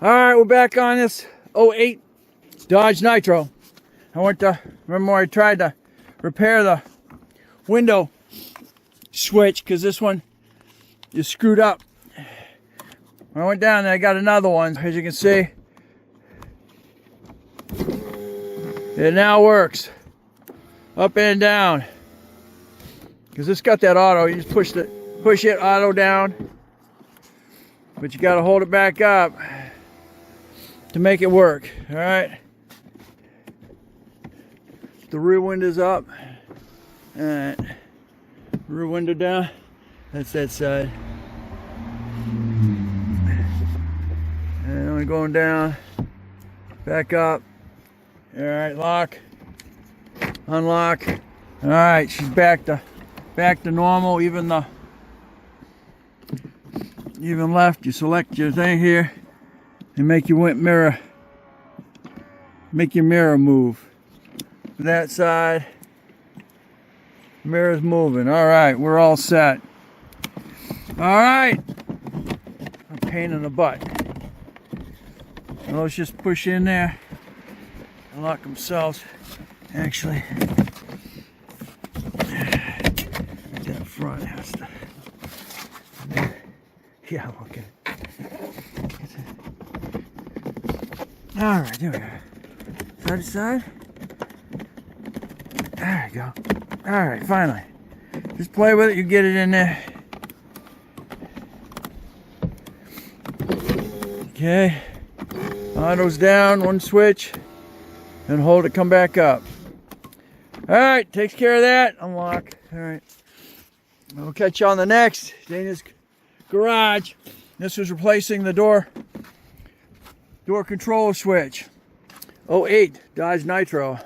All right, we're back on this 08 Dodge Nitro. I went to, remember I tried to repair the window switch because this one is screwed up. When I went down there, I got another one. As you can see, it now works up and down. Because it's got that auto, you just push it auto down, but you got to hold it back up to make it work. All right, the rear window's up. All right, rear window down. That's that side. And we're going down, back up. All right, lock, unlock. All right, she's back to normal. Even left. You select your thing here and make your mirror move. That side, mirror's moving. All right, we're all set. All right, a pain in the butt. Now let's just push in there and lock themselves. Actually, that front has to. Yeah, okay. All right, there we go. Side to side. There we go. All right, finally. Just play with it, you get it in there. Okay. Auto's down, one switch, and hold it, come back up. All right, takes care of that. Unlock. All right. We'll catch you on the next Dana's garage. This was replacing the door control switch. 08 Dodge Nitro.